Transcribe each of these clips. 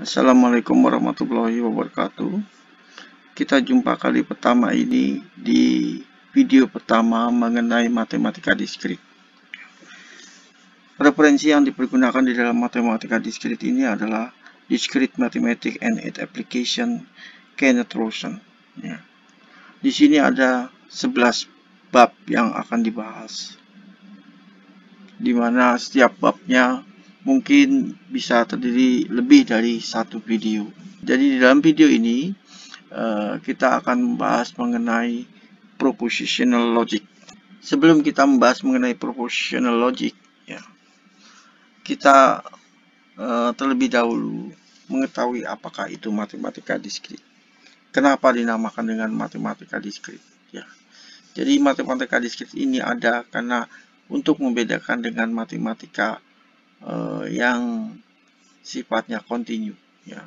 Assalamualaikum warahmatullahi wabarakatuh. Kita jumpa kali pertama ini di video pertama mengenai matematika diskrit. Referensi yang dipergunakan di dalam matematika diskrit ini adalah Discrete Mathematics and its Application, Kenneth Rosen. Ya. Di sini ada 11 bab yang akan dibahas, di mana setiap babnya mungkin bisa terdiri lebih dari satu video. Jadi di dalam video ini kita akan membahas mengenai propositional logic. Sebelum kita membahas mengenai propositional logic, ya, kita terlebih dahulu mengetahui apakah itu matematika diskrit. Kenapa dinamakan dengan matematika diskrit? Ya. Jadi matematika diskrit ini ada karena untuk membedakan dengan matematika yang sifatnya kontinu. Ya.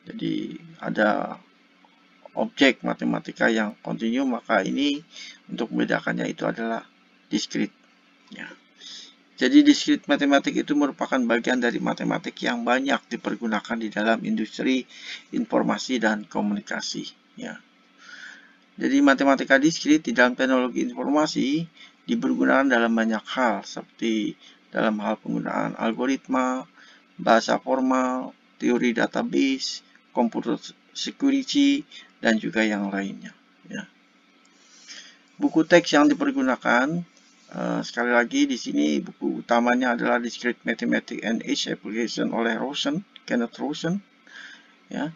Jadi ada objek matematika yang kontinu, maka ini untuk membedakannya itu adalah diskrit. Ya. Jadi diskrit matematik itu merupakan bagian dari matematik yang banyak dipergunakan di dalam industri informasi dan komunikasi. Ya. Jadi matematika diskrit di dalam teknologi informasi dipergunakan dalam banyak hal, seperti dalam hal penggunaan algoritma, bahasa formal, teori database, computer security, dan juga yang lainnya. Ya. Buku teks yang dipergunakan, sekali lagi di sini buku utamanya adalah Discrete Mathematics and its Application oleh Kenneth Rosen. Ya.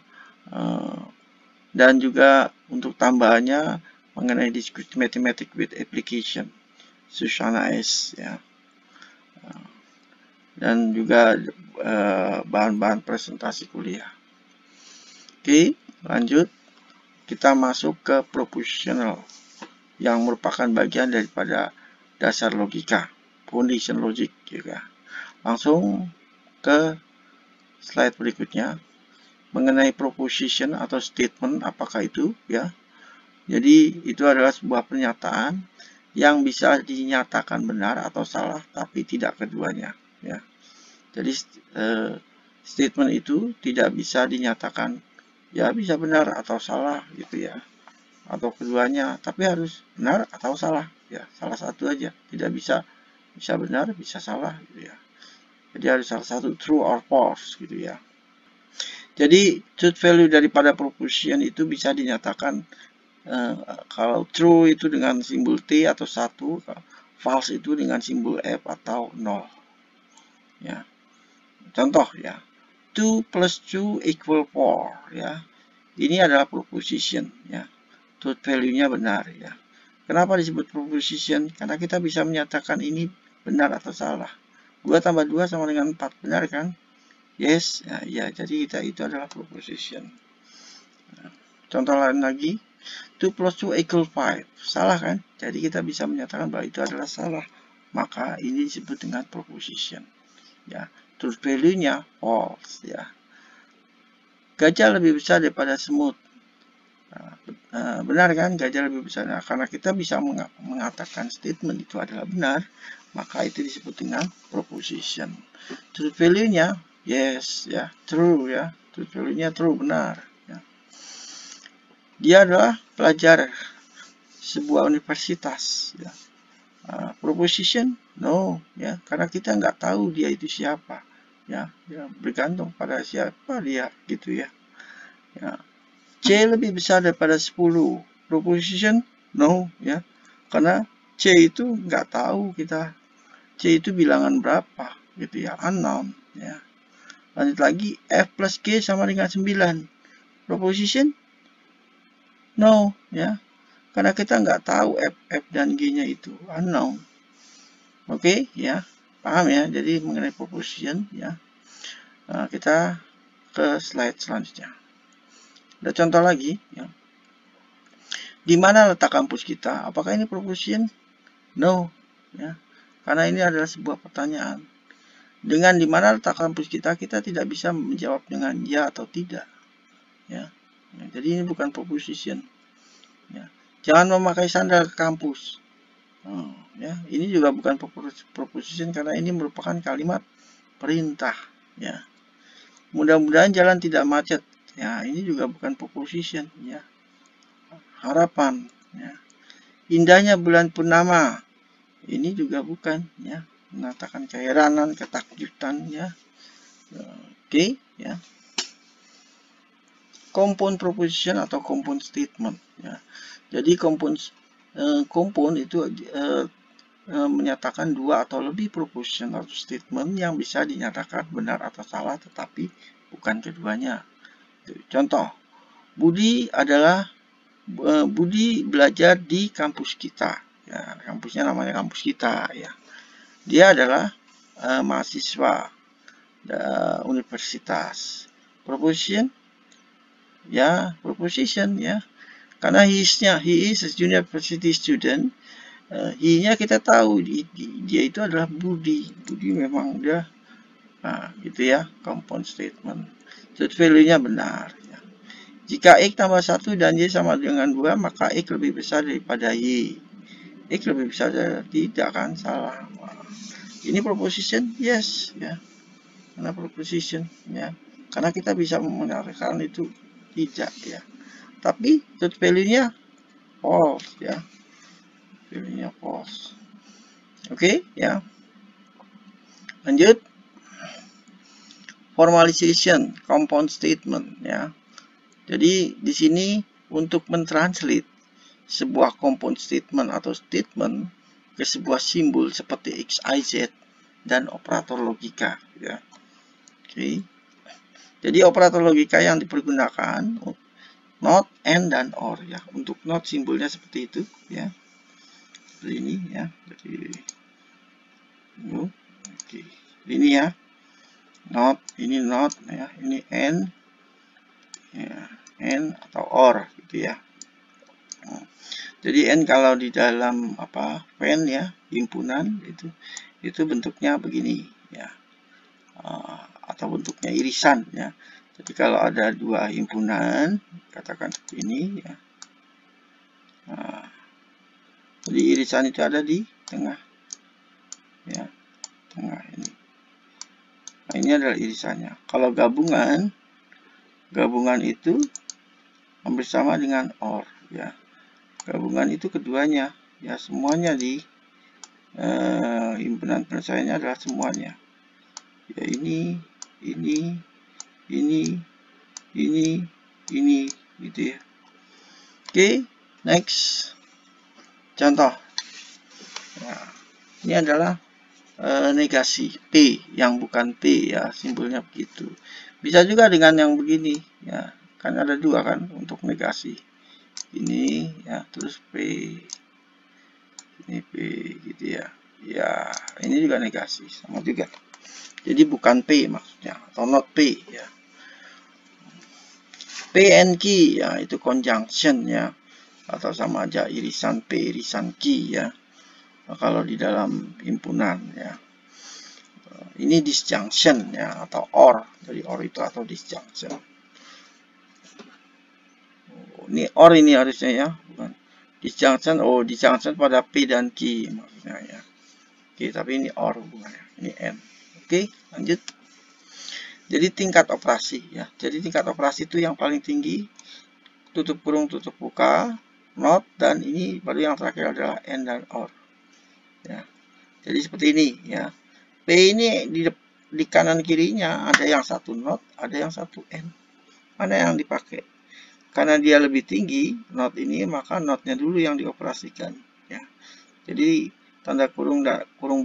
Dan juga untuk tambahannya mengenai Discrete Mathematics with Application, Susana S. Ya. Dan juga bahan-bahan presentasi kuliah. Oke, lanjut. Kita masuk ke propositional yang merupakan bagian daripada dasar logika, foundation logic juga. Langsung ke slide berikutnya mengenai proposition atau statement, apakah itu, ya. Jadi itu adalah sebuah pernyataan yang bisa dinyatakan benar atau salah, tapi tidak keduanya, ya. Jadi statement itu tidak bisa dinyatakan ya bisa benar atau salah gitu ya, atau keduanya, tapi harus benar atau salah ya, salah satu aja, tidak bisa benar bisa salah gitu ya. Jadi harus salah satu, true or false gitu ya. Jadi truth value daripada proposition itu bisa dinyatakan kalau true itu dengan simbol T atau 1, false itu dengan simbol F atau 0 ya. Contoh ya, 2 plus 2 equal 4 ya. Ini adalah proposition ya. Truth value-nya benar ya. Kenapa disebut proposition? Karena kita bisa menyatakan ini benar atau salah. 2 tambah 2 sama dengan 4, benar kan? Yes, ya, jadi itu adalah proposition. Contoh lain lagi, 2 plus 2 equal 5. Salah kan? Jadi kita bisa menyatakan bahwa itu adalah salah. Maka ini disebut dengan proposition. Ya, truth value-nya false ya. Gajah lebih besar daripada semut. Benar kan, gajah lebih besar. Nah, karena kita bisa mengatakan statement itu adalah benar, maka itu disebut dengan proposition. Truth value-nya yes ya, true ya. Truth value-nya true, benar ya. Dia adalah pelajar sebuah universitas ya. Proposition no ya, karena kita nggak tahu dia itu siapa ya, bergantung pada siapa dia gitu ya. C lebih besar daripada 10. Proposition no ya, karena C itu nggak tahu kita, C itu bilangan berapa gitu ya, unknown ya. Lanjut lagi, F plus G sama dengan 9. Proposition no ya, karena kita nggak tahu F dan G-nya itu unknown. Oke ya, paham ya. Jadi mengenai proposition ya. Kita ke slide selanjutnya. Ada contoh lagi ya. Di mana letak kampus kita? Apakah ini proposition? No ya, karena ini adalah sebuah pertanyaan. Dengan di mana letak kampus kita, kita tidak bisa menjawab dengan ya atau tidak ya. Jadi ini bukan proposition ya. Jangan memakai sandal ke kampus. Ya, ini juga bukan proposition karena ini merupakan kalimat perintah ya. Mudah-mudahan jalan tidak macet. Ya, ini juga bukan proposition, ya. Harapan, ya. Indahnya bulan purnama. Ini juga bukan, ya. Mengatakan keheranan, ketakutan, ya. Oke, ya. Compound proposition atau compound statement, ya. Jadi compound itu menyatakan dua atau lebih proposition atau statement yang bisa dinyatakan benar atau salah, tetapi bukan keduanya. Contoh, Budi belajar di kampus kita. Ya, kampusnya namanya kampus kita. Ya, dia adalah mahasiswa universitas. Proposition, ya, proposition, ya. Karena he is a university student. He-nya kita tahu dia itu adalah Budi. Budi memang udah, gitu ya, compound statement. Truth value-nya benar. Ya. Jika X tambah 1 dan Y sama dengan 2, maka X lebih besar daripada Y. X lebih besar dari tidak, kan? Salah. Ini proposition, yes, ya. Karena proposition, ya. Karena kita bisa menyatakan itu tidak, ya. Tapi truth value-nya false, ya. Value-nya false. Oke, ya. Lanjut. Formalization, compound statement, ya. Jadi di sini untuk mentranslate sebuah compound statement atau statement ke sebuah simbol seperti X, Y, Z dan operator logika, ya. Oke. Jadi operator logika yang dipergunakan not, and, dan or, ya. Untuk not simbolnya seperti itu, ya. Seperti ini, ya. Jadi oke. Ini, ya. Not, ini not, ya. Ini and, ya. And atau or, gitu, ya. Jadi N kalau di dalam pen, ya, himpunan itu bentuknya begini, ya, atau bentuknya irisan, ya. Jadi kalau ada dua himpunan, katakan seperti ini, ya. Jadi irisan itu ada di tengah, ya, tengah ini. Nah, ini adalah irisannya. Kalau gabungan itu hampir sama dengan or, ya. Gabungan itu keduanya, ya, semuanya di himpunan penyelesaiannya adalah semuanya, ya, ini, gitu, ya. Oke, next contoh. Nah, ini adalah negasi P yang bukan P, ya, simbolnya begitu. Bisa juga dengan yang begini, ya, kan ada dua kan untuk negasi. Ini, ya, terus P, ini P, gitu, ya. Ya, ini juga negasi, sama juga. Jadi bukan P maksudnya, atau not P, ya. P and Q, ya, itu conjunction, ya, atau sama aja irisan P, irisan Q, ya. Nah, kalau di dalam himpunan, ya. Ini disjunction, ya, atau or. Jadi or itu atau disjunction. Ini or ini harusnya, ya, bukan disjunction. Oh, disjunction pada P dan Q maksudnya, ya. Oke, tapi ini or bukannya, ini N. Oke, lanjut. Jadi tingkat operasi, ya. Jadi tingkat operasi itu yang paling tinggi, tutup kurung, tutup buka, not, dan ini baru yang terakhir adalah and dan or, ya. Jadi seperti ini, ya. P ini di kanan kirinya ada yang satu not, ada yang satu and. Mana yang dipakai? Karena dia lebih tinggi not ini, maka notnya dulu yang dioperasikan, ya. Jadi tanda kurung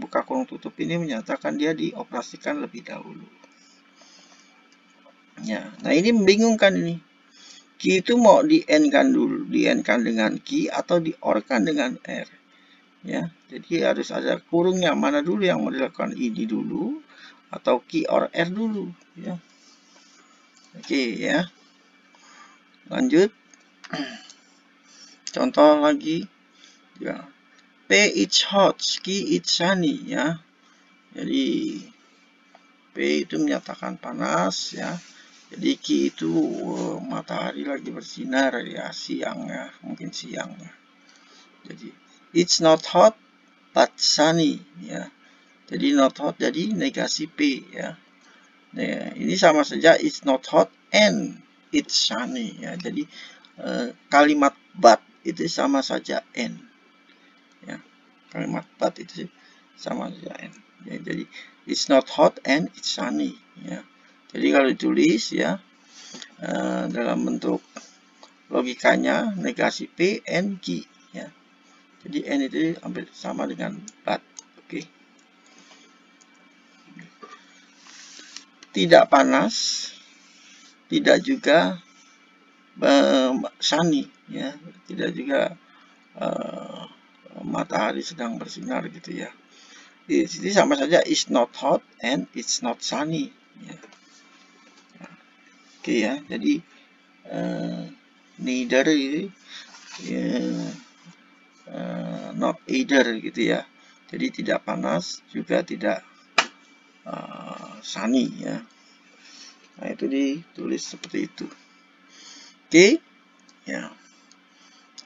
buka kurung tutup ini menyatakan dia dioperasikan lebih dahulu. Ya, nah ini membingungkan ini. Q itu mau di-N-kan dulu, di-N-kan dengan Q atau di-OR-kan dengan R. Ya, jadi harus ada kurungnya, mana dulu yang mau dilakukan, ini dulu atau Q or R dulu, ya. Oke, ya. Lanjut. Contoh lagi, ya. P it's hot, Q it's sunny, ya. Jadi P itu menyatakan panas, ya. Jadi Q itu matahari lagi bersinar, ya, siang, ya, mungkin siang, ya. Jadi it's not hot but sunny, ya. Jadi not hot jadi negasi P, ya. Nah, ini sama saja it's not hot and it's sunny ya. Jadi kalimat but itu sama saja and ya. Kalimat but itu sama saja and ya. Jadi it's not hot and it's sunny ya. Jadi kalau ditulis ya dalam bentuk logikanya negasi P and Q ya. Jadi N itu hampir sama dengan but. Oke. Tidak panas, tidak juga sunny ya, tidak juga matahari sedang bersinar gitu ya. Di sini sama saja it's not hot and it's not sunny ya. Oke ya, jadi neither not either gitu ya. Jadi tidak panas juga tidak sunny ya. Nah, itu ditulis seperti itu. Oke. Ya.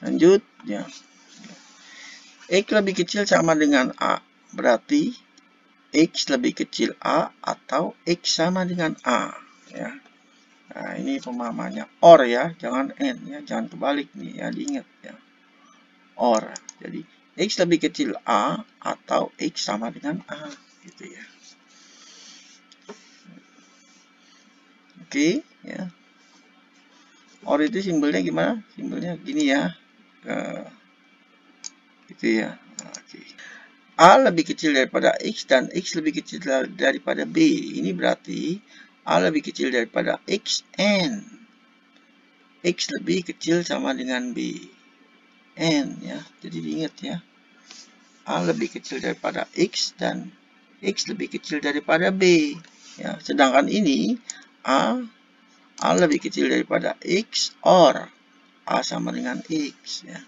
Lanjut ya. X lebih kecil sama dengan A. Berarti X lebih kecil A atau X sama dengan A ya. Nah, ini pemahamannya or ya, jangan N ya, jangan kebalik nih ya, diingat ya. Or. Jadi X lebih kecil A atau X sama dengan A gitu ya. Oke ya. Or itu simbolnya gimana? Simbolnya gini ya. Gitu ya. Oke. A lebih kecil daripada X dan X lebih kecil daripada B. Ini berarti A lebih kecil daripada X and X lebih kecil sama dengan B. N ya. Jadi diingat ya. A lebih kecil daripada X dan X lebih kecil daripada B. Ya, sedangkan ini A lebih kecil daripada X or A sama dengan X ya.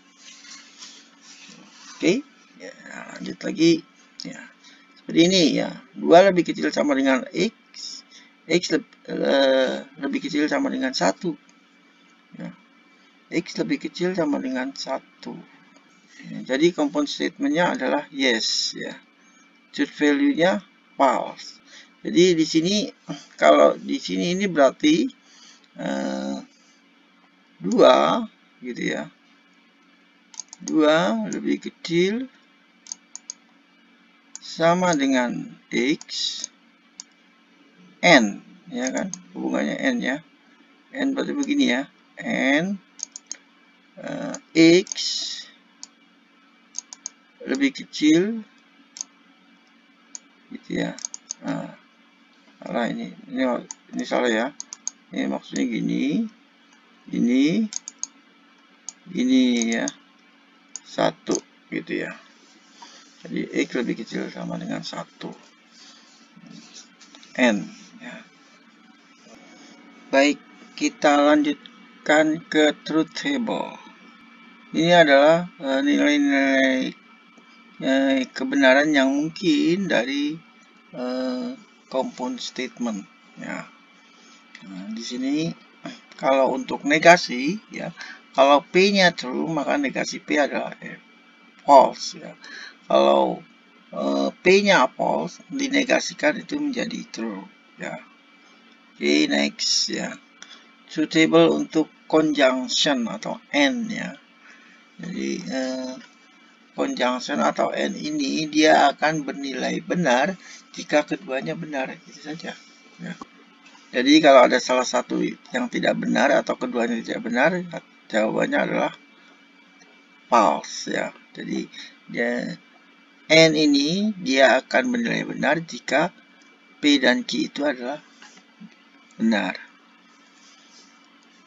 Oke, ya, lanjut lagi ya. Seperti ini ya. 2 lebih kecil sama dengan X. X lebih kecil sama dengan 1 ya. X lebih kecil sama dengan 1 ya, jadi compound statementnya adalah yes ya. Truth value-nya false. Jadi di sini kalau di sini ini berarti 2 gitu ya. 2 lebih kecil sama dengan X N ya kan, hubungannya N ya. N berarti begini ya, N X lebih kecil gitu ya. Nah, salah ini salah ya. Ini maksudnya gini ya, 1 gitu ya. Jadi X lebih kecil sama dengan 1 N ya. Baik, kita lanjutkan ke truth table. Ini adalah nilai-nilai kebenaran yang mungkin dari compound statement ya. Nah, di sini kalau untuk negasi ya, kalau P-nya true maka negasi P adalah false ya. Kalau P-nya false dinegasikan itu menjadi true ya. Oke, next ya. Truth table untuk conjunction atau and ya. Jadi conjunction atau and ini dia akan bernilai benar jika keduanya benar, itu saja ya. Jadi kalau ada salah satu yang tidak benar atau keduanya tidak benar, jawabannya adalah false ya. Jadi N ini dia akan bernilai benar jika P dan Q itu adalah benar.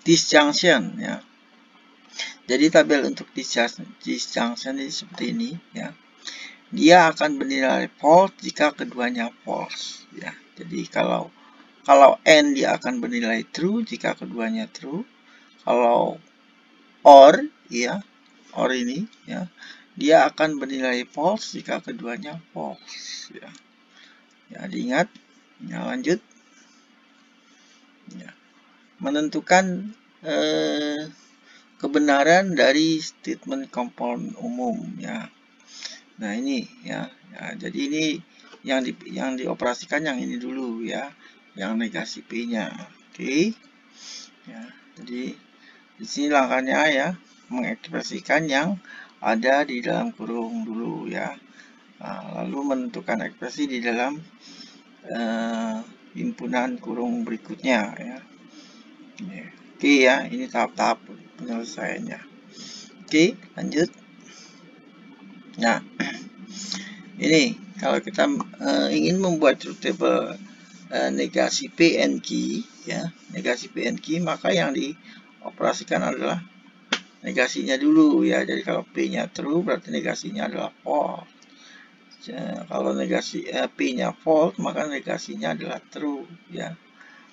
Disjunction ya. Jadi tabel untuk disjunction ini seperti ini ya. Dia akan bernilai false jika keduanya false ya. Jadi kalau N dia akan bernilai true jika keduanya true. Kalau or ya, or ini ya, dia akan bernilai false jika keduanya false ya. Ya, diingat. Ya, lanjut. Ya. Menentukan kebenaran dari statement compound umum ya. Nah, ini ya. Jadi ini yang dioperasikan yang ini dulu ya. yang negasi P-nya. Oke. Ya, jadi di sini langkahnya ya, mengekspresikan yang ada di dalam kurung dulu ya. Nah, lalu menentukan ekspresi di dalam himpunan kurung berikutnya ya. Oke ya, ini tahap-tahap penyelesaiannya. Oke, lanjut. Nah, ini kalau kita ingin membuat truth table negasi P and Q ya, negasi P and Q, maka yang dioperasikan adalah negasinya dulu ya. Jadi kalau P-nya true berarti negasinya adalah false. Kalau negasi P-nya false maka negasinya adalah true ya.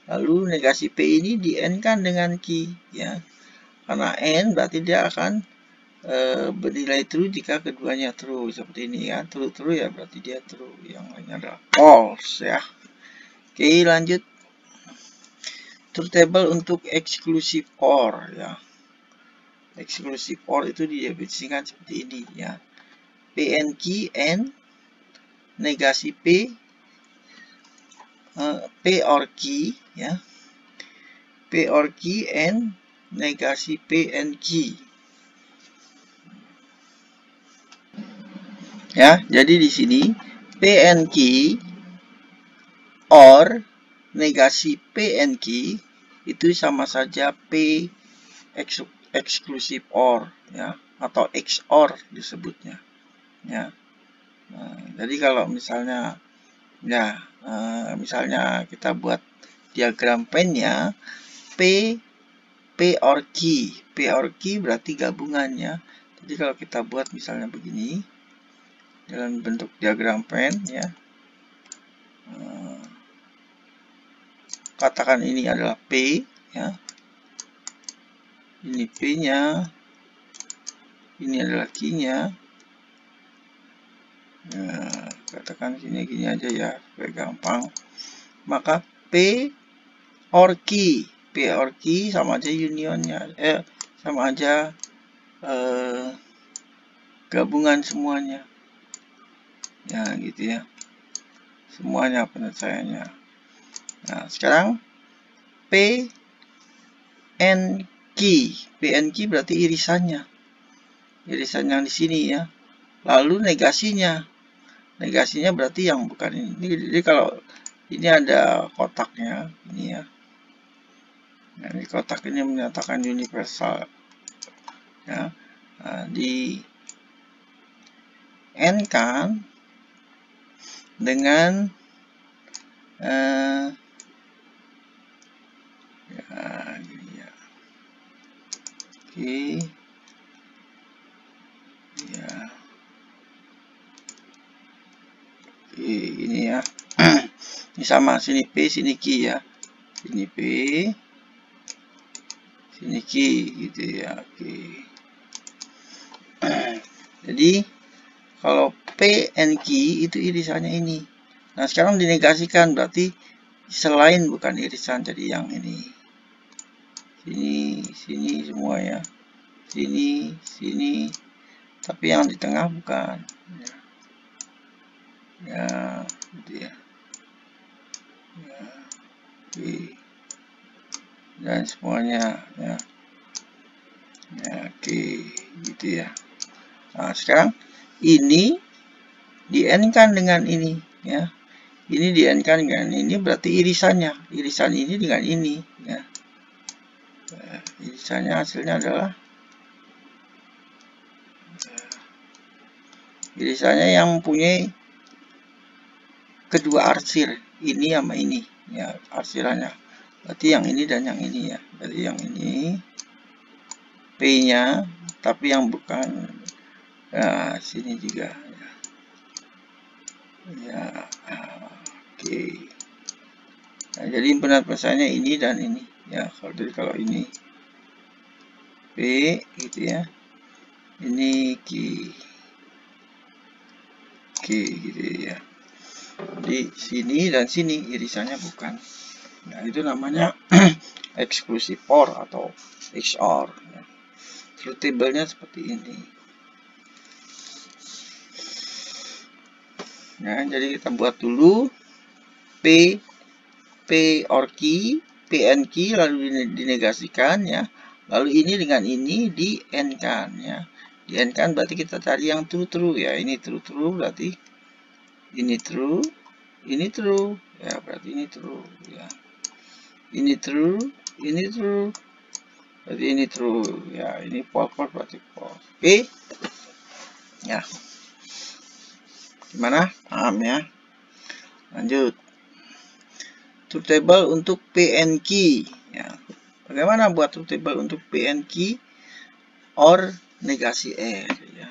Lalu negasi P ini di N-kan dengan Q ya. Karena N berarti dia akan bernilai true jika keduanya true, seperti ini ya. True ya berarti dia true, yang lainnya adalah false ya. Oke, lanjut. Truth table untuk exclusive OR ya. Exclusive OR itu didefinisikan seperti ini ya. P and Q N negasi P or Q ya. P or Q N negasi P and Q. Ya, jadi di sini P and Q or negasi P and Q itu sama saja P eksklusif OR ya, atau XOR disebutnya ya. Nah, jadi kalau misalnya ya misalnya kita buat diagram pennya P or Q berarti gabungannya. Jadi kalau kita buat misalnya begini dalam bentuk diagram pen ya, katakan ini adalah P ya, ini P-nya, ini adalah Q-nya. Nah, katakan gini aja ya supaya gampang. Maka P or Q sama aja unionnya, sama aja gabungan semuanya ya, gitu ya, semuanya penyelesaiannya. Nah, sekarang P and Q berarti irisannya yang di sini ya. Lalu negasinya berarti yang bukan ini. Jadi kalau ini ada kotaknya ini ya. Nah, ini kotak ini menyatakan universal ya. Nah, di N kan dengan ya, gini ya. Oke ya. Oke, ini ya. Ini sama, sini P, sini Q ya. Sini P, sini Q gitu ya. Oke. Jadi kalau P and Q itu irisannya ini. Nah, sekarang dinegasikan berarti selain bukan irisan, jadi yang ini. Sini semua ya. Sini. Tapi yang di tengah bukan. Ya, gitu ya. Oke. Dan semuanya ya. Ya, oke, gitu ya. Nah, sekarang ini di N kan dengan ini ya. Ini di N kan dengan ini berarti irisannya. Irisan ini dengan ini ya. Irisannya hasilnya adalah irisannya yang mempunyai kedua arsir, ini sama ini ya, arsirannya. Berarti yang ini dan yang ini ya. Berarti yang ini P-nya, tapi yang bukan. Nah, sini juga ya. Oke. Nah, jadi penampasannya ini dan ini ya. Kalau ini P gitu ya, ini Q gitu ya. Di sini dan sini irisannya bukan. Nah, itu namanya exclusive OR atau XOR. Truth table-nya seperti ini. Nah, jadi kita buat dulu P P or key, PN key lalu dinegasikan ya. Lalu ini dengan ini di N kan ya. Di N kan berarti kita cari yang true ya. Ini true berarti ini true ya, berarti ini true ya. Ini true berarti ini true ya. Ini false berarti false. Oke. Ya. Gimana? Paham ya? Lanjut. Truth table untuk PN key ya. Bagaimana buat truth table untuk PN key or negasi R ya.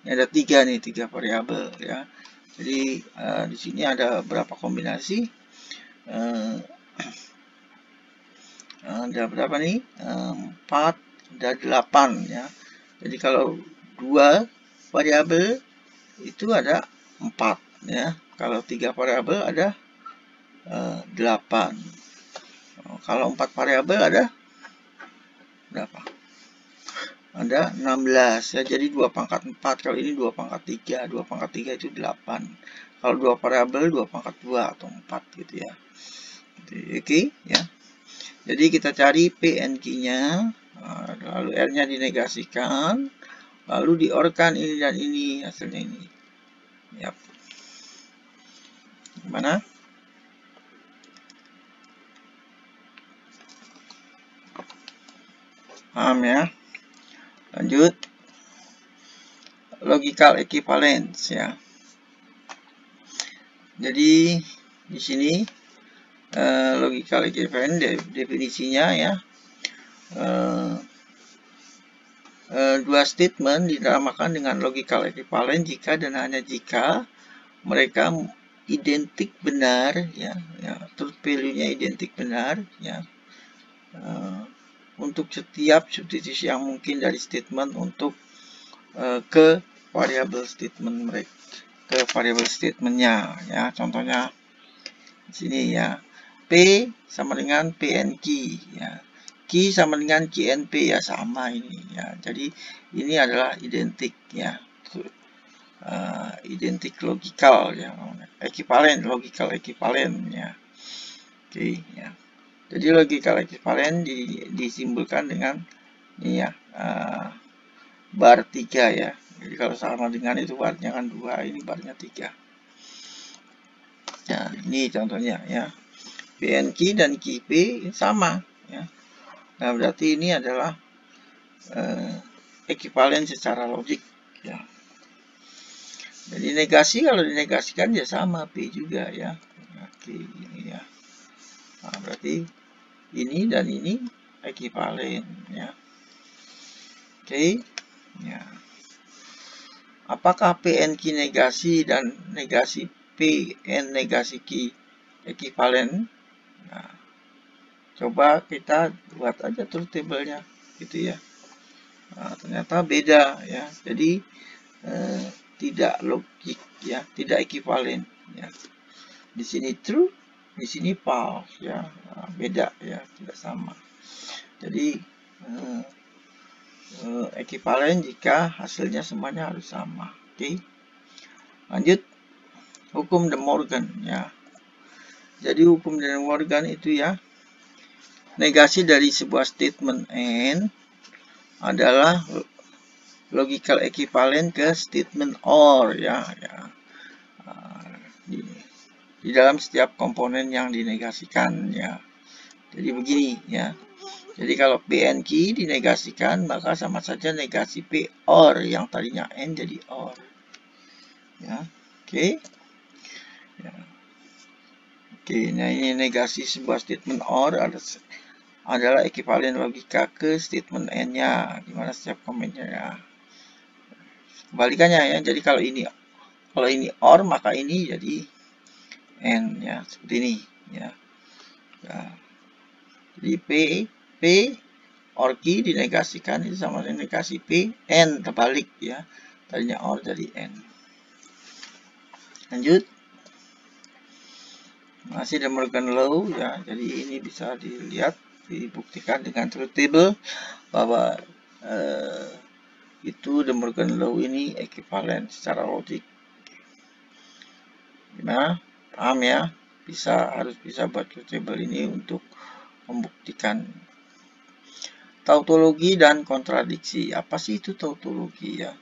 Ini ada tiga variabel ya. Jadi di sini ada berapa kombinasi? Ada berapa nih? 4 dan 8 ya. Jadi kalau dua variabel itu ada 4 ya. Kalau 3 variabel ada 8. Kalau 4 variabel ada berapa? Ada 16 ya. Jadi 2 pangkat 4. Kalau ini 2 pangkat 3. 2 pangkat 3 itu 8. Kalau 2 variabel 2 pangkat 2 atau 4 gitu ya. Oke ya. Jadi kita cari PNQ-nya, lalu R-nya dinegasikan, lalu di-OR-kan ini dan ini, hasilnya ini. Yap. Gimana? Paham ya? Lanjut. Logical equivalence ya. Jadi di sini logical equivalence definisinya ya. Dua statement dinamakan dengan logical equivalent jika dan hanya jika mereka identik benar ya, truth value-nya identik benar ya, untuk setiap substitusi yang mungkin dari statement untuk ke variable statement mereka, ke variable statementnya ya. Contohnya di sini ya, P sama dengan PN key ya, key sama dengan KNP ya, sama ini ya. Jadi ini adalah identik ya, identik logical ya, equivalent, logical equivalent ya. Oke ya. Jadi logical equivalent disimbolkan dengan ini ya, bar 3 ya. Jadi kalau sama dengan itu barnya kan 2, ini barnya 3. Nah, ini contohnya ya. PN key dan key P sama ya. Nah, berarti ini adalah ekuivalen secara logik ya. Jadi negasi, kalau dinegasikan ya sama P juga ya. Oke, ini ya. Nah, berarti ini dan ini ekuivalen ya. Oke. Ya. Apakah PN key negasi dan negasi PN negasi key ekuivalen? Nah, coba kita buat aja truth table-nya gitu ya. Nah, ternyata beda ya. Jadi tidak logik ya, tidak ekuivalen ya. Di sini true, di sini false ya. Nah, beda ya, tidak sama. Jadi ekuivalen jika hasilnya semuanya harus sama. Oke. Lanjut, hukum De Morgan ya. Jadi hukum De Morgan itu ya, negasi dari sebuah statement N adalah logical equivalent ke statement OR ya. Di dalam setiap komponen yang dinegasikan ya. Jadi begini ya. Jadi kalau PN key dinegasikan, maka sama saja negasi P OR yang tadinya N jadi OR. Ya, oke. Ya. Oke, nah ini negasi sebuah statement OR adalah ekuivalen logika ke statement N-nya, dimana setiap komennya ya. Kebalikannya ya, jadi kalau ini OR, maka ini jadi N ya, seperti ini ya. Ya. Jadi P OR key dinegasikan itu sama dengan negasi P, N terbalik ya. Tadinya OR jadi N. Lanjut. Masih De Morgan Law ya. Jadi ini bisa dilihat, dibuktikan dengan truth table bahwa itu De Morgan Law ini ekuivalen secara logik. Gimana? Paham ya? harus bisa buat truth table ini untuk membuktikan. Tautologi dan kontradiksi. Apa sih itu tautologi ya?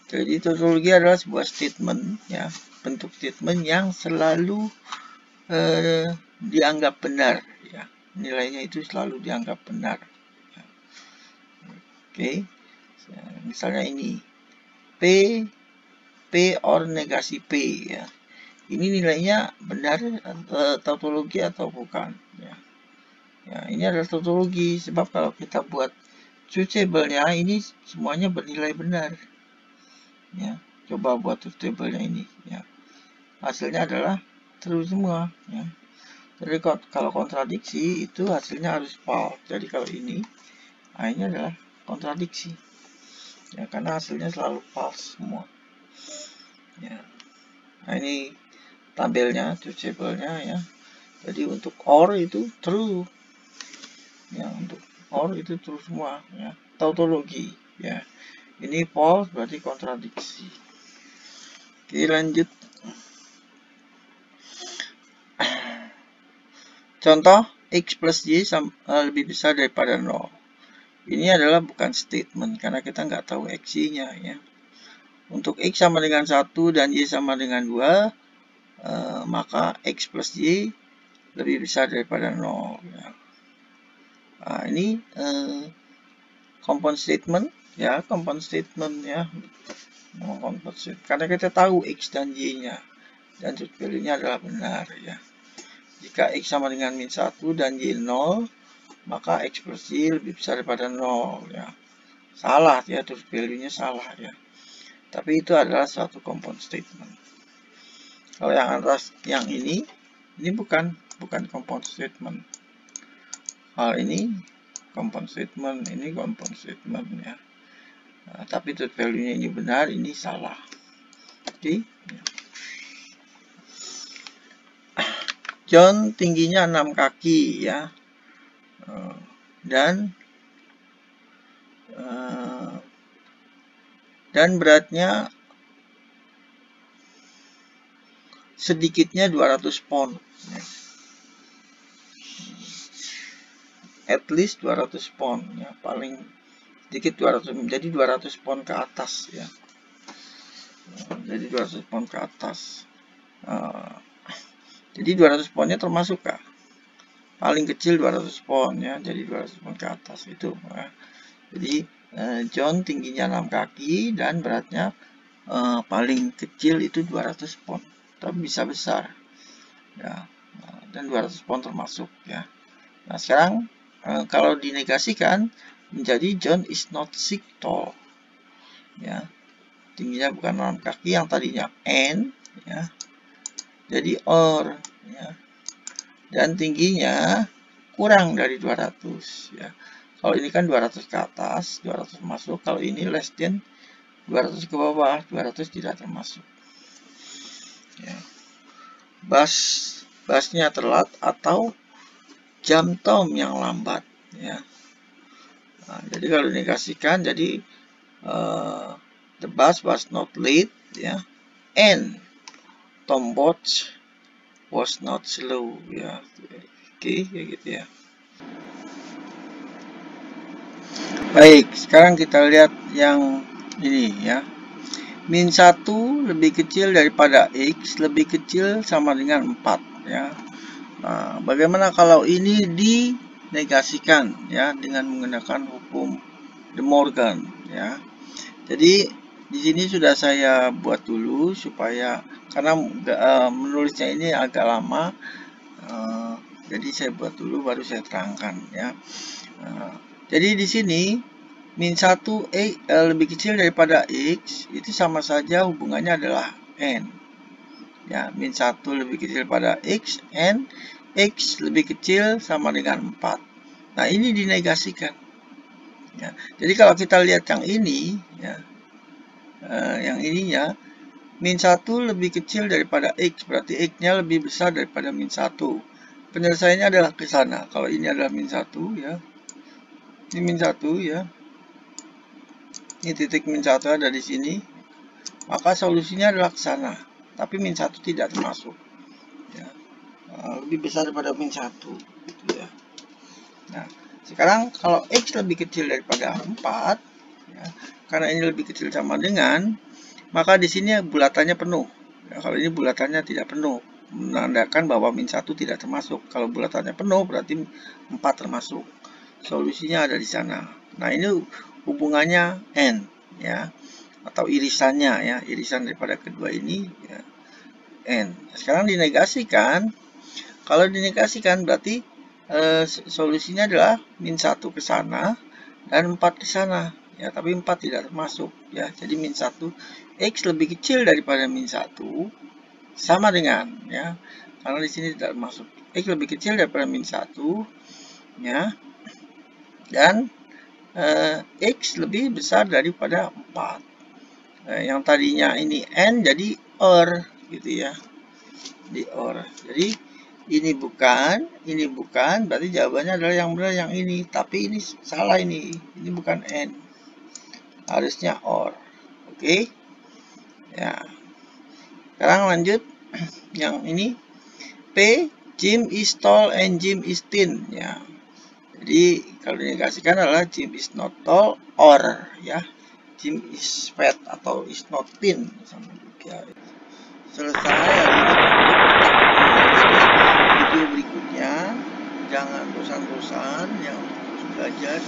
Jadi tautologi adalah sebuah statement ya, bentuk statement yang selalu dianggap benar ya. Nilainya itu selalu dianggap benar. Ya. Oke. Misalnya ini P or negasi P ya. Ini nilainya benar tautologi atau bukan ya. Ya, ini adalah tautologi sebab kalau kita buat truth table-nya ini semuanya bernilai benar. Ya, coba buat truth table-nya ini ya. Hasilnya adalah true semua ya. Jadi kalau kontradiksi itu hasilnya harus false. Jadi kalau ini adalah kontradiksi. Ya, karena hasilnya selalu false semua. Ya. Nah, ini tabelnya, truth table-nya ya. Jadi untuk OR itu true. Ya, untuk OR itu true semua ya. Tautologi ya. Ini false berarti kontradiksi. Oke, lanjut. Contoh X plus Y lebih besar daripada 0. Ini adalah bukan statement karena kita nggak tahu X-nya ya. Untuk X sama dengan 1 dan Y sama dengan 2, maka X plus Y lebih besar daripada 0 ya. Nah, ini compound statement ya, compound statement ya. Compound statement. Karena kita tahu X dan Y-nya dan truth value-nya adalah benar ya. Jika X sama dengan min 1 dan Y 0, maka X plus Y lebih besar daripada 0 ya. Salah ya, truth value-nya salah ya. Tapi itu adalah suatu compound statement. Kalau yang atas yang ini bukan compound statement. Hal ini compound statement, ini compound statement ya. Nah, tapi truth value-nya ini benar, ini salah. Oke. Ya. John tingginya 6 kaki ya. Dan beratnya sedikitnya 200 pound. At least 200 pound ya, paling sedikit 200, jadi 200 pound ke atas ya. Jadi 200 pound ke atas. Jadi 200 poundnya termasuk kah? Paling kecil 200 pound ya, jadi 200 pound ke atas itu ya. Jadi John tingginya 6 kaki dan beratnya paling kecil itu 200 pound, tapi bisa besar ya. Dan 200 pound termasuk ya. Nah, sekarang kalau dinegasikan menjadi John is not 6 tall ya. Tingginya bukan 6 kaki, yang tadinya N ya, jadi or ya. Dan tingginya kurang dari 200 ya. Kalau ini kan 200 ke atas, 200 masuk. Kalau ini less than 200 ke bawah, 200 tidak termasuk ya. Busnya telat atau jam tom yang lambat ya. Nah, jadi kalau dinegasikan jadi the bus was not late ya, and Tom Watch was not slow ya. Oke, kayak gitu ya. Baik, sekarang kita lihat yang ini ya. Min 1 lebih kecil daripada X lebih kecil sama dengan 4 ya. Nah, bagaimana kalau ini dinegasikan ya dengan menggunakan hukum De Morgan ya. Jadi di sini sudah saya buat dulu supaya karena menulisnya ini agak lama, jadi saya buat dulu baru saya terangkan ya. Jadi di sini min 1 lebih kecil daripada X itu sama saja hubungannya adalah N ya. Min 1 lebih kecil daripada X, N, X lebih kecil sama dengan 4. Nah, ini dinegasikan ya. Jadi kalau kita lihat yang ini ya, yang ininya min 1 lebih kecil daripada X, berarti X-nya lebih besar daripada min 1. Penyelesaiannya adalah ke sana. Kalau ini adalah min 1 ya, ini min 1 ya, ini titik min 1 ada di sini, maka solusinya adalah ke sana. Tapi min 1 tidak termasuk ya. lebih besar daripada min 1 gitu ya. Nah, sekarang kalau X lebih kecil daripada 4 ya, karena ini lebih kecil sama dengan, maka di sini bulatannya penuh ya. Kalau ini bulatannya tidak penuh, menandakan bahwa min 1 tidak termasuk. Kalau bulatannya penuh berarti 4 termasuk. Solusinya ada di sana. Nah, ini hubungannya N ya, atau irisannya ya, irisan daripada kedua ini ya, N. Sekarang dinegasikan. Kalau dinegasikan berarti solusinya adalah min 1 ke sana dan 4 ke sana ya, tapi 4 tidak termasuk ya. Jadi min 1 X lebih kecil daripada min 1 sama dengan ya, karena di sini tidak masuk. X lebih kecil daripada min 1 ya, dan X lebih besar daripada 4. Yang tadinya ini N jadi OR gitu ya, di OR. Jadi ini bukan, berarti jawabannya adalah yang benar yang ini, tapi ini salah, ini bukan N, harusnya OR. Oke ya. Sekarang lanjut yang ini, P, Jim is tall and Jim is thin ya. Jadi kalau dinegasikan adalah Jim is not tall or ya, Jim is fat atau is not thin sama juga. Selesai hari ini. Video berikutnya, jangan bosan-bosan yang belajar,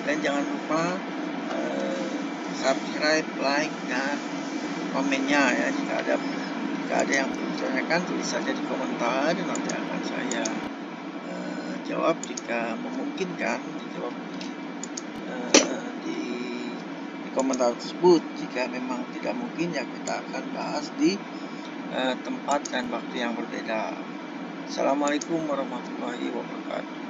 dan jangan lupa subscribe, like, dan komennya ya. Jika ada yang ditanyakan, tulis saja di komentar, dan nanti akan saya jawab jika memungkinkan, dijawab di komentar tersebut. Jika memang tidak mungkin, ya kita akan bahas di tempat dan waktu yang berbeda. Assalamualaikum warahmatullahi wabarakatuh.